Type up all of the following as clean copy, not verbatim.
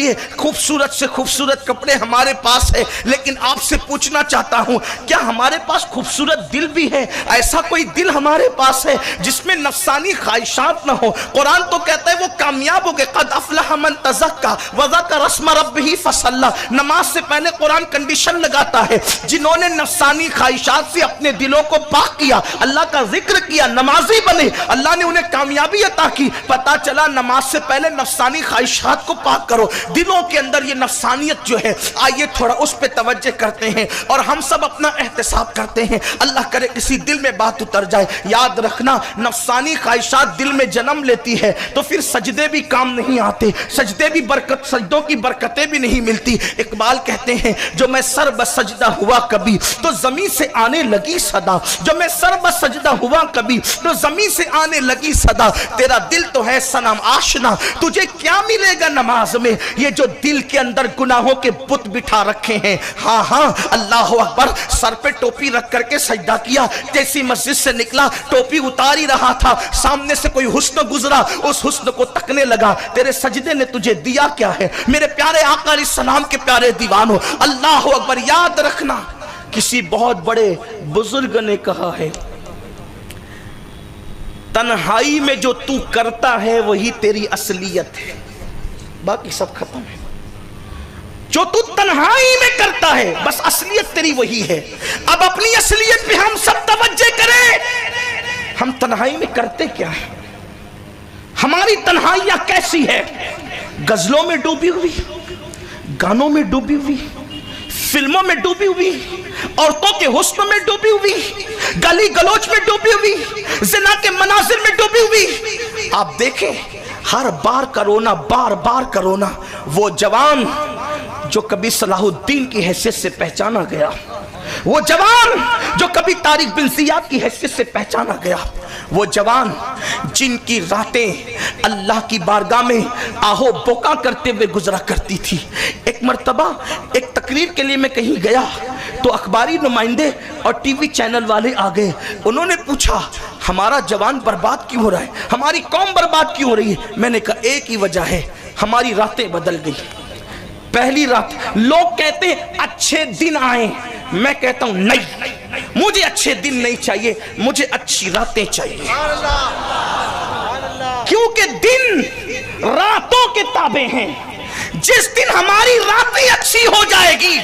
لیے خوبصورت سے خوبصورت کپڑے ہمارے پاس ہے، لیکن آپ سے پوچھنا چاہتا ہوں کیا ہمارے پاس خوبصورت دل بھی ہے؟ ایسا کوئی دل ہمارے پاس ہے جس میں نفسانی خواہشات نہ ہو؟ قرآن تو کہتا ہے وہ کامیاب ہو گئے، قد افلح من تزکا وذکر اسم ربہ فصلی۔ نماز سے پہلے قرآن کنڈیشن لگاتا ہے جنہوں نے نفسانی خواہشات سے اپنے دلوں کو پاک کیا، اللہ کا ذکر کیا، نمازی بنے، اللہ نے انہیں کامیابی عطا کی۔ پتا چلا نماز سے پہلے نفسانی خواہشات کو پاک کرو، دلوں کے اندر یہ نفسانیت جو ہے آئیے تھوڑا اس پہ توجہ کرتے ہیں اور ہم سب اپنا احتساب کرتے ہیں، اللہ کرے کسی دل میں بات اتر جائے۔ یاد رکھنا نفسانی خواہشات دل میں جنم لیتی ہے تو پھر سجدے بھی کام نہیں آتے، سجدے بھی سجدوں کی برکتیں بھی نہیں ملتی۔ اقبال کہتے ہیں جو میں سر بسجدہ ہوا کبھی تو زمین سے آنے لگی صدا، جو میں سر بسجدہ ہوا کبھی تو زمین سے آنے لگی صدا، تیرا دل تو ہے صنم آشنا، تجھے کیا ملے گا نماز میں؟ یہ جو دل کے اندر گناہوں کے بت بٹھا رکھے ہیں، ہاں ہاں اللہ اکبر، سر پہ ٹوپی رکھ کر کے سجدہ کیا، جیسی مسجد سے نکلا ٹوپی اتار ہی رہا تھا، سامنے سے کوئی حسن گزرا، اس حسن کو تکنے لگا، تیرے سجدے نے تجھے دیا کیا ہے؟ میرے پیارے آقا علیہ السلام کے پیارے دیوانوں، اللہ اکبر، یاد رکھنا کسی بہت بڑے بزرگ نے کہا ہے تنہائی میں جو تو کرتا ہے وہی تیری اصلیت ہے، باقی سب ختم ہے۔ جو تو تنہائی میں کرتا ہے بس اصلیت تیری وہی ہے۔ اب اپنی اصلیت پہ ہم سب توجہ کریں، ہم تنہائی میں کرتے کیا ہیں؟ ہماری تنہائیاں کیسی ہے؟ غزلوں میں ڈوبی ہوئی، گانوں میں ڈوبی ہوئی، فلموں میں ڈوبی ہوئی، عورتوں کے حسن میں ڈوبی ہوئی، گلی گلوچ میں ڈوبی ہوئی، زنا کے مناظر میں ڈوبی ہوئی۔ آپ دیکھیں ہر بار کرونا، بار بار کرونا، وہ جوان جو کبھی صلاح الدین کی حیثیت سے پہچانا گیا، وہ جوان جو کبھی طارق بن زیاد کی حیثیت سے پہچانا گیا، وہ جوان جن کی راتیں اللہ کی بارگاہ میں آہو بوکا کرتے ہوئے گزرا کرتی تھی۔ ایک مرتبہ ایک تقریر کے لیے میں کہیں گیا تو اخباری نمائندے اور ٹی وی چینل والے آ گئے، انہوں نے پوچھا ہمارا جوان برباد کیوں ہو رہا ہے، ہماری قوم برباد کیوں ہو رہی ہے؟ میں نے کہا ایک ہی وجہ ہے، ہماری راتیں بدل گئی۔ پہلی رات لوگ کہتے ہیں اچھے دن آئیں، میں کہتا ہوں نہیں، مجھے اچھے دن نہیں چاہیے، مجھے اچھی راتیں چاہیے، کیونکہ دن راتوں کے تابع ہیں۔ جس دن ہماری راتیں اچھی ہو جائے گی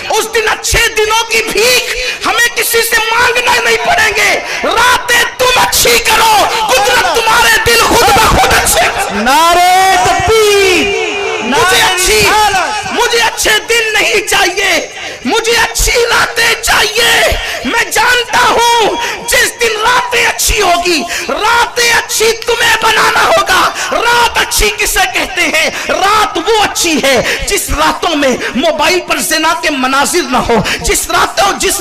اس دن اچھے دنوں کی بھیک ہمیں کسی سے مانگنا نہیں پڑیں گے۔ راتیں تم اچھی کرو، قدرت تمہارے دل خود بخود اچھے کرو۔ نعرہ تکبیر، مجھے اچھے دن نہیں چاہیے، مجھے اچھی راتیں چاہیے۔ میں جانتا ہوں جس دن راتیں اچھی ہوگی، راتیں اچھی تمہیں بنانا ہوگا۔ رات اچھی کسے کہتے ہیں؟ رات وہ اچھی ہے جس راتوں میں موبائل پر زنا کے مناظر نہ ہو، جس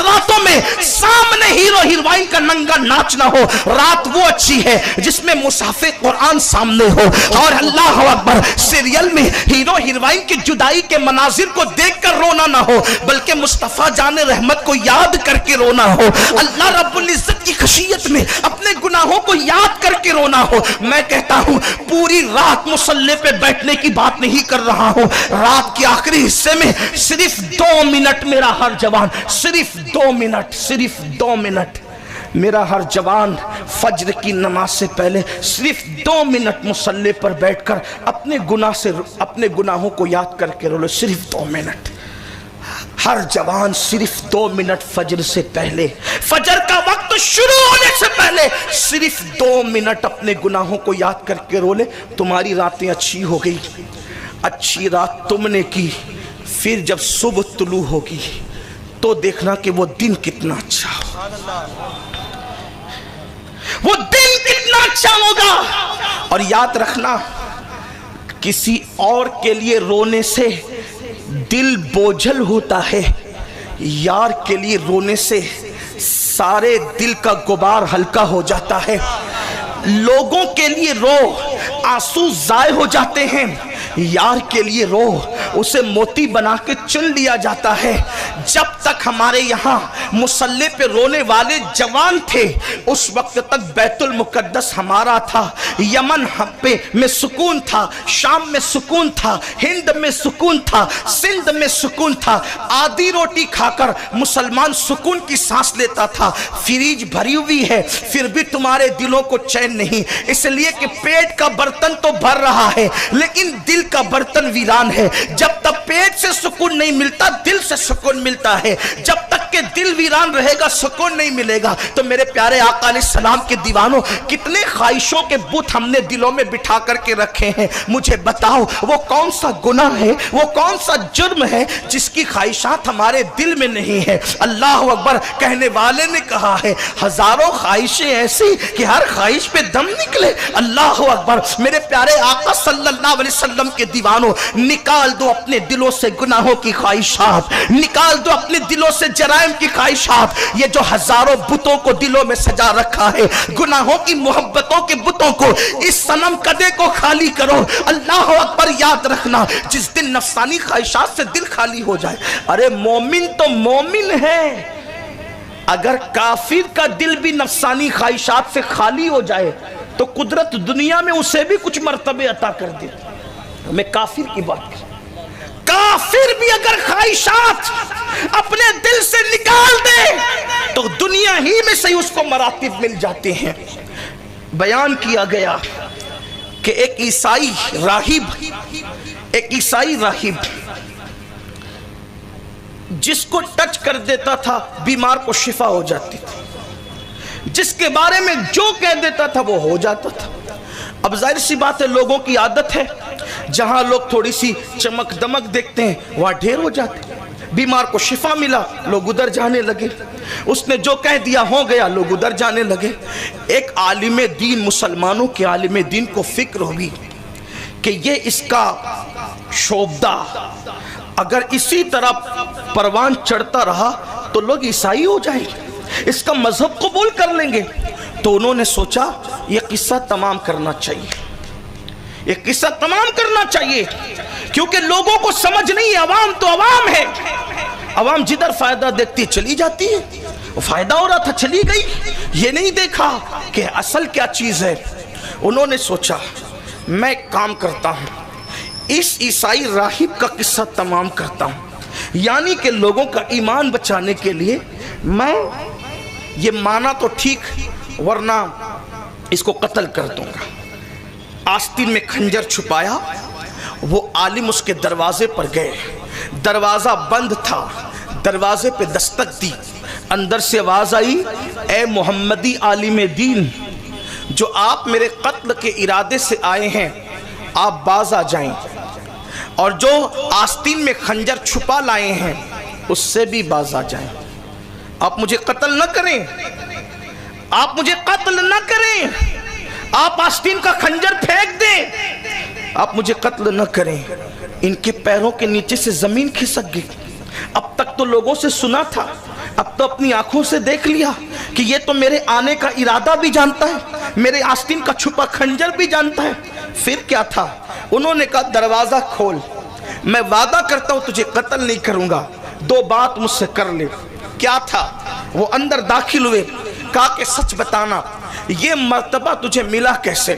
راتوں میں سامنے ہیرو ہیروئن کا ننگا ناچ نہ ہو۔ رات وہ اچھی ہے جس میں مصحف قرآن سامنے ہو اور اللہ اکبر سیریل میں ہیرو ہیروئن کی جدائی کے مناظر کو دیکھ کر رونا نہ ہو، بلکہ مصطفیٰ جان رحمت کو یاد کر کے رونا ہو، اللہ رب العزت کی خشیت میں اپنے گناہوں کو یاد کر کے رونا ہو۔ میں کہتا ہوں پوری رات مصلی پہ بیٹھنے کی بات نہیں کر رہا ہوں، رات کے آخری حصے میں صرف 2 منٹ میرا ہر جوان، صرف 2 منٹ، صرف 2 منٹ میرا ہر جوان فجر کی نماز سے پہلے صرف 2 منٹ مصلی پر بیٹھ کر اپنے گناہوں کو یاد کر کے رو لے، صرف 2 منٹ۔ ہر جوان صرف 2 منٹ فجر سے پہلے، فجر کا وقت شروع ہونے سے پہلے صرف 2 منٹ اپنے گناہوں کو یاد کر کے رو لے، تمہاری راتیں اچھی ہو گئی۔ اچھی رات تم نے کی، پھر جب صبح طلوع ہوگی تو دیکھنا کہ وہ دن کتنا اچھا ہو، وہ دن کتنا اچھا ہوگا۔ اور یاد رکھنا کسی اور کے لیے رونے سے دل بوجھل ہوتا ہے، یار کے لیے رونے سے سارے دل کا غبار ہلکا ہو جاتا ہے۔ لوگوں کے لیے رو، آنسو ضائع ہو جاتے ہیں، यार के लिए रो, उसे मोती बना के चुन लिया जाता है। जब तक हमारे यहाँ मुसल्ले पे रोने वाले जवान थे, उस वक्त तक बैतुल मुकद्दस हमारा था, यमन में सुकून था, शाम में सुकून था, हिंद में सुकून था, सिंध में सुकून था। आधी रोटी खाकर मुसलमान सुकून की सांस लेता था। फ्रीज भरी हुई है, फिर भी तुम्हारे दिलों को चैन नहीं, इसलिए कि पेट का बर्तन तो भर रहा है लेकिन दिल का बर्तन वीरान है। जब तक पेट से सुकून नहीं मिलता, दिल से सुकून मिलता है। जब तक के दिल वीरान रहेगा, सुकून नहीं मिलेगा। तो मेरे प्यारे आका अलैहिस्सलाम के दीवानों, कितने ख्वाहिशों के बुत हमने दिलों में बिठा करके रखे हैं। मुझे बताओ वो कौन सा गुनाह है, वो कौन सा जुर्म है जिसकी ख्वाहिशात हमारे दिल में नहीं है। अल्लाह अकबर कहने वाले ने कहा है, हजारों ख्वाहिशें ऐसी कि हर ख्वाहिश पे दम निकले। अल्लाह अकबर। मेरे प्यारे आका सल्लल्लाहु अलैहि वसल्लम के दीवानों, निकाल दो अपने दिलों से गुनाहों की ख्वाहिशात, निकाल दो अपने दिलों से जराइम की ख्वाहिशात। ये जो हजारों बुतों को दिलों में सजा रखा है, गुनाहों की मोहब्बतों के बुतों को, इस सनम कदे को खाली करो। अल्लाह अकबर। याद रखना, जिस दिन नफसानी ख्वाहिशात से दिल खाली हो जाए, अरे मोमिन तो मोमिन है, अगर काफिर का दिल भी नफसानी ख्वाहिशात से खाली हो जाए तो कुदरत दुनिया में उसे भी कुछ मर्तबे अता कर दे। मैं काफिर की बात कर, काफिर भी अगर ख्वाहिशात अपने दिल से निकाल दे तो दुनिया ही में सही उसको मरातिब मिल जाते हैं। बयान किया गया कि एक ईसाई राहिब जिसको टच कर देता था बीमार को शिफा हो जाती थी, जिसके बारे में जो कह देता था वो हो जाता था। अब जाहिर सी बात है, लोगों की आदत है, जहां लोग थोड़ी सी चमक दमक देखते हैं वहां ढेर हो जाते हैं। बीमार को शिफा मिला, लोग उधर जाने लगे, उसने जो कह दिया हो गया, लोग उधर जाने लगे। एक आलिम दीन, मुसलमानों के आलिम दीन को फिक्र हुई कि ये इसका शोबदा अगर इसी तरह परवान चढ़ता रहा तो लोग ईसाई हो जाएंगे, इसका मजहब कबूल कर लेंगे। तो उन्होंने सोचा ये किस्सा तमाम करना चाहिए, ये किस्सा तमाम करना चाहिए, क्योंकि लोगों को समझ नहीं है, अवाम तो अवाम है, अवाम जिधर फायदा देखती है चली जाती है। वो फायदा हो रहा था चली गई, ये नहीं देखा कि असल क्या चीज है। उन्होंने सोचा मैं काम करता हूं, इस ईसाई राहिब का किस्सा तमाम करता हूं, यानी कि लोगों का ईमान बचाने के लिए मैं ये माना तो ठीक, वरना इसको कत्ल कर दूंगा। आस्तीन में खंजर छुपाया, वो आलिम उसके दरवाजे पर गए, दरवाजा बंद था, दरवाजे पे दस्तक दी, अंदर से आवाज आई, ए मोहम्मदी आलिम दीन, जो आप मेरे कत्ल के इरादे से आए हैं आप बाज आ जाएं, और जो आस्तीन में खंजर छुपा लाए हैं उससे भी बाज आ जाएं। आप मुझे कत्ल न करें, आप मुझे कत्ल न करें, आप आस्तीन का खंजर फेंक दें, आप मुझे कत्ल न करें। इनके पैरों के नीचे से जमीन खिसक गई। अब तक तो लोगों से सुना था, अब तो अपनी आंखों से देख लिया कि ये तो मेरे आने का इरादा भी जानता है, मेरे आस्तीन का छुपा खंजर भी जानता है। फिर क्या था? उन्होंने कहा दरवाजा खोल, मैं वादा करता हूं तुझे कत्ल नहीं करूंगा, दो बात मुझसे कर ले। क्या था? वो अंदर दाखिल हुए, कहा कि सच बताना ये मर्तबा तुझे मिला कैसे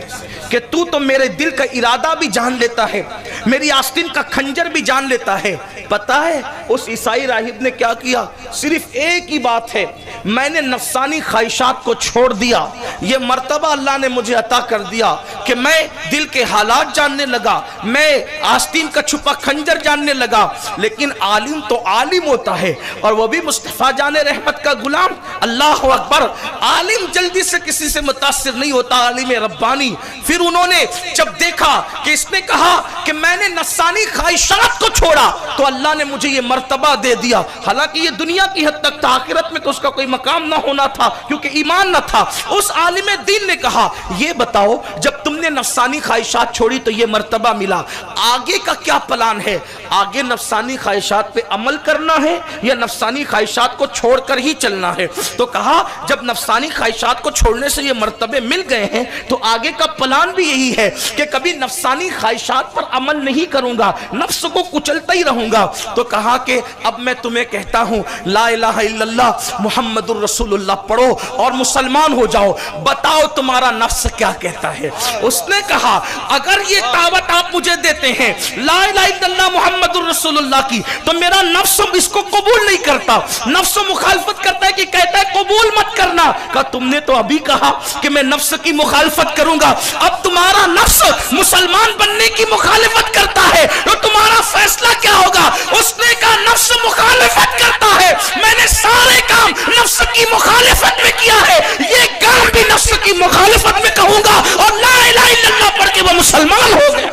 कि तू तो मेरे दिल का इरादा भी जान लेता है, मेरी आस्तीन का खंजर भी जान लेता है। पता है उस ईसाई राहिब ने क्या किया? सिर्फ एक ही बात है, मैंने नफसानी ख्वाहिशात को छोड़ दिया, ये मर्तबा अल्लाह ने मुझे अता कर दिया कि मैं दिल के हालात जानने लगा, मैं आस्तीन का छुपा खंजर जानने लगा। लेकिन आलिम तो आलिम होता है, और वो भी मुस्तफा जाने रहमत का गुलाम। अल्लाह अकबर। आलिम जल्दी से किसी से मुतासिर नहीं होता, आलिम रब्बानी। फिर उन्होंने जब देखा कि इसने कहा कि मैंने नफसानी ख्वाहिशात को छोड़ा, तो अल्लाह ने मुझे ये मर्तबा दे दिया। हालांकि ये दुनिया की हद तक था, आखिरत में तो उसका कोई मकाम ना होना था क्योंकि ईमान ना था। उस आलिम दीन ने कहा ये बताओ, जब तुमने ने नफसानी ख्वाहिशात छोड़ी तो ये मर्तबा मिला, आगे का क्या प्लान है? आगे नफसानी ख्वाहिशात पे अमल करना है या नफसानी ख्वाहिशात को छोड़कर ही चलना है? तो कहा जब नफसानी ख्वाहिशात को छोड़ने से ये मर्तबे मिल गए हैं तो आगे का प्लान भी यही है कि कभी नफसानी ख्वाहिशात पर अमल नहीं करूंगा, नफ्स को कुचलता ही रहूंगा। तो कहा कि अब मैं तुम्हें कहता हूं ला इलाहा इल्लल्लाह मुहम्मदुर रसूलुल्लाह पढ़ो और मुसलमान हो जाओ, बताओ तुम्हारा नफ्स क्या कहता है। उसने कहा अगर ये दावत आप मुझे देते हैं ला इलाहा इल्लल्लाह मुहम्मदुर रसूलुल्लाह की, तो मेरा नफ्स इसको कबूल नहीं करता, नफ्स मुखालफत करता है कि कहता है कबूल मत करना। कहा तुमने तो अभी कहा कि मैं नफ्स की मुखालफत करूंगा, अब तुम्हारा नफ्स मुसलमान बनने की मुखालिफत करता है तो तुम्हारा फैसला क्या होगा? उसने कहा नफ्स मुखालिफत करता है, मैंने सारे काम नफ्स की मुखालिफत में किया है, ये काम भी नफ्स की मुखालिफत में कहूंगा और ला इलाहा इल्लल्लाह पढ़ के वो मुसलमान हो गए।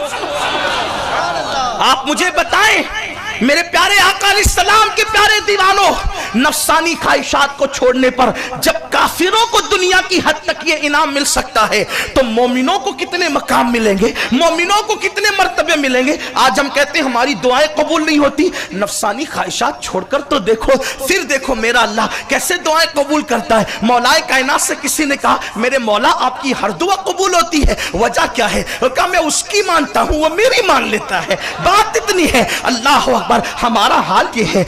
आप मुझे बताएं मेरे प्यारे आका अलैहिस्सलाम के प्यारे दीवानों, नफसानी ख्वाहिशात को छोड़ने पर जब काफिरों को दुनिया की हद तक ये इनाम मिल सकता है तो मोमिनों को कितने मकाम मिलेंगे, मोमिनों को कितने मर्तबे मिलेंगे। आज हम कहते हैं हमारी दुआएं कबूल नहीं होती, नफसानी ख्वाहिशात छोड़कर तो देखो, फिर देखो मेरा अल्लाह कैसे दुआएं कबूल करता है। मौलाए कायनात से किसी ने कहा मेरे मौला आपकी हर दुआ कबूल होती है, वजह क्या है? कहा मैं उसकी मानता हूं, वो मेरी मान लेता है, बात इतनी है। अल्लाह अकबर, हमारा हाल ये है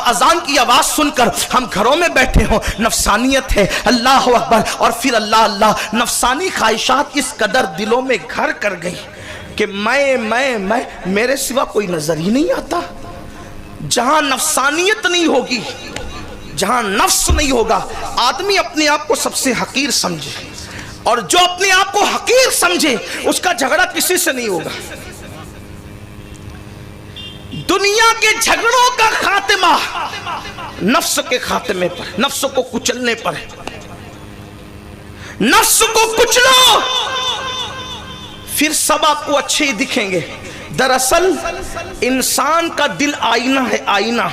अजान की आवाज सुनकर हम घरों में बैठे हो, नफसानियत है, अल्लाह अकबर, और फिर अल्लाह अल्लाह, नफसानी ख्वाहिशात इस कदर दिलों में घर कर गई कि मैं मेरे सिवा कोई नजर ही नहीं आता। जहां नफसानियत नहीं होगी, जहां नफ्स नहीं होगा, आदमी अपने आप को सबसे हकीर समझे, और जो अपने आप को हकीर समझे उसका झगड़ा किसी से नहीं होगा। दुनिया के झगड़ों का खात्मा नफ्स के खात्मे पर, नफ्स को कुचलने पर है। नफ्स को कुचलो फिर सब आपको अच्छे ही दिखेंगे। दरअसल इंसान का दिल आईना है, आईना।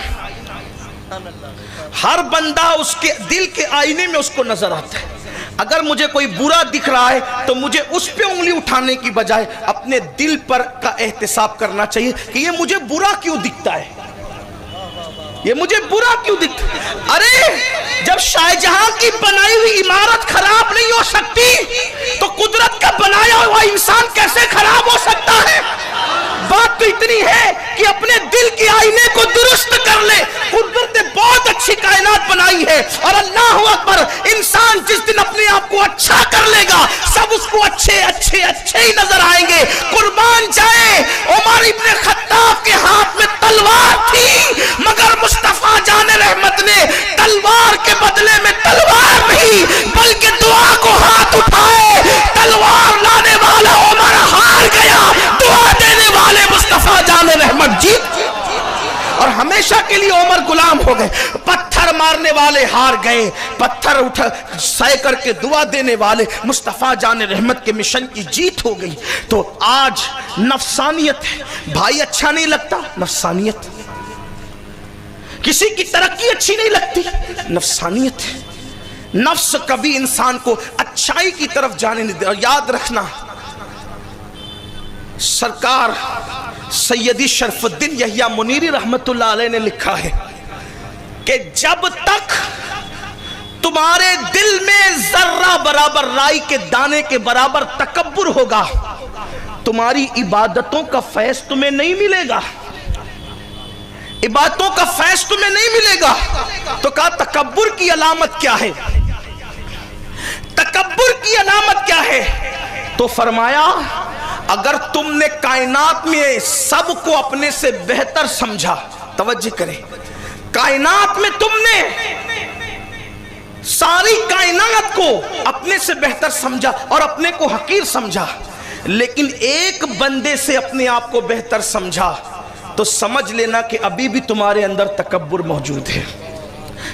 हर बंदा उसके दिल के आईने में उसको नजर आता है। अगर मुझे कोई बुरा दिख रहा है तो मुझे उस पे उंगली उठाने की बजाय अपने दिल पर का एहतिसाब करना चाहिए कि ये मुझे बुरा क्यों दिखता है, ये मुझे बुरा क्यों दिखता है। अरे जब शाहजहां की बनाई हुई इमारत खराब नहीं हो सकती तो कुदरत का बनाया हुआ इंसान कैसे खराब हो सकता है? बात तो इतनी है कि अपने दिल के आईने को दुरुस्त कर ले। कुदरत ने बहुत अच्छी कायनात बनाई है और अल्लाह अकबर, इंसान जिस दिन अपने आप को अच्छा कर लेगा सब उसको अच्छे अच्छे अच्छे ही नजर आएंगे। कुर्बान जाए उमर इब्ने खत्ताब के हाथ में तलवार थी, मगर मुस्तफा जाने रहमत ने तलवार के बदले में तलवार नहीं बल्कि दुआ को हाथ उठाए। तलवार लाने वाला उमर हार गया, दुआ देने वाले मुस्तफा जाने रहमत जीत, और हमेशा के लिए उमर गुलाम हो गए। पत्थर मारने वाले हार गए, पत्थर उठा सह करके दुआ देने वाले मुस्तफा जाने रहमत के मिशन की जीत हो गई। तो आज नफसानियत है, भाई अच्छा नहीं लगता, नफसानियत। किसी की तरक्की अच्छी नहीं लगती, नफसानियत है। नफ्स कभी इंसान को अच्छाई की तरफ जाने नहीं दे। और याद रखना, सरकार सैयदी शरफुद्दीन यहिया मुनीरी रहमतुल्लाह अलैह ने लिखा है कि जब तक तुम्हारे दिल में जर्रा बराबर, राई के दाने के बराबर तकब्बुर होगा, तुम्हारी इबादतों का फैज़ तुम्हें नहीं मिलेगा, इबादतों का फैज़ तुम्हें नहीं मिलेगा। तो कहा तकब्बुर की अलामत क्या है? तकब्बुर की अलामत क्या है? तो फरमाया अगर तुमने कायनात में सबको अपने से बेहतर समझा, तवज्जो करें, कायनात में तुमने सारी कायनात को अपने से बेहतर समझा और अपने को हकीर समझा, लेकिन एक बंदे से अपने आप को बेहतर समझा, तो समझ लेना कि अभी भी तुम्हारे अंदर तकब्बुर मौजूद है,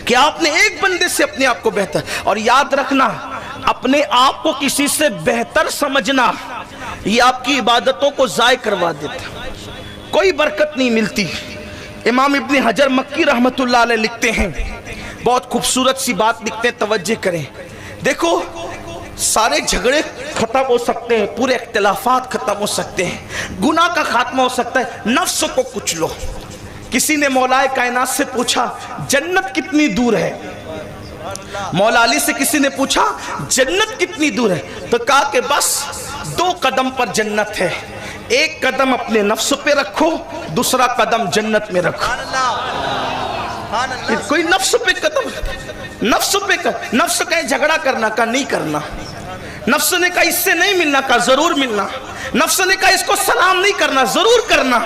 कि आपने एक बंदे से अपने आप को बेहतर। और याद रखना, अपने आप को किसी से बेहतर समझना ये आपकी इबादतों को ज़ाय करवा देता, कोई बरकत नहीं मिलती। इमाम इब्ने हजर मक्की रहमतुल्लाह अलैह लिखते हैं, बहुत खूबसूरत सी बात लिखते हैं, तवज्जो करें। देखो سارے جھگڑے ختم ہو سکتے ہیں، پورے اختلافات ختم ہو سکتے ہیں، گناہ کا خاتمہ ہو سکتا ہے، نفس کو کچھ لو۔ کسی نے مولا کائنات سے پوچھا جنت کتنی دور ہے؟ مولا علی سے کسی نے پوچھا جنت کتنی دور ہے؟ تو کہا کہ بس 2 قدم پر جنت ہے، ایک قدم اپنے نفس پہ رکھو، دوسرا قدم جنت میں رکھو۔ کوئی نفس پہ قدم، نفس کہیں جھگڑا کرنا کا نہیں کرنا، نفس نے کہا اس سے نہیں ملنا کا ضرور ملنا، نفس نے کہا اس کو سلام نہیں کرنا ضرور کرنا،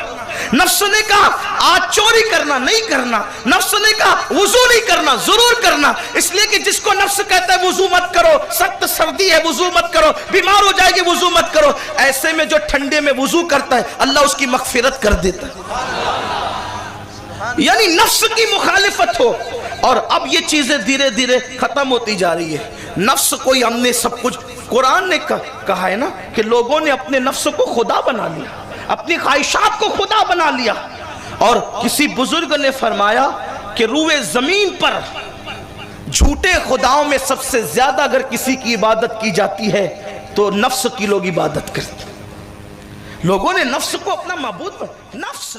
نفس نے کہا آج چوری کرنا نہیں کرنا، نفس نے کہا وضو نہیں کرنا ضرور کرنا۔ اس لیے کہ جس کو نفس کہتا ہے وضو مت کرو، سخت سردی ہے وضو مت کرو، بیمار ہو جائے گی وضو مت کرو، ایسے میں جو ٹھنڈے میں وضو کرتا ہے اللہ اس کی مغفرت کر دیتا ہے۔ یعنی نفس کی مخالفت ہو، اور اب یہ چیزیں دھیرے دھیرے ختم ہوتی جا رہی ہے۔ نفس کو ہم نے سب کچھ، قرآن نے کہا ہے نا کہ لوگوں نے اپنے نفس کو خدا بنا لیا، اپنی خواہشات کو خدا بنا لیا۔ اور کسی بزرگ نے فرمایا کہ روئے زمین پر جھوٹے خداؤں میں سب سے زیادہ اگر کسی کی عبادت کی جاتی ہے تو نفس کی لوگ عبادت کرتے ہیں۔ لوگوں نے نفس کو اپنا معبود، نفس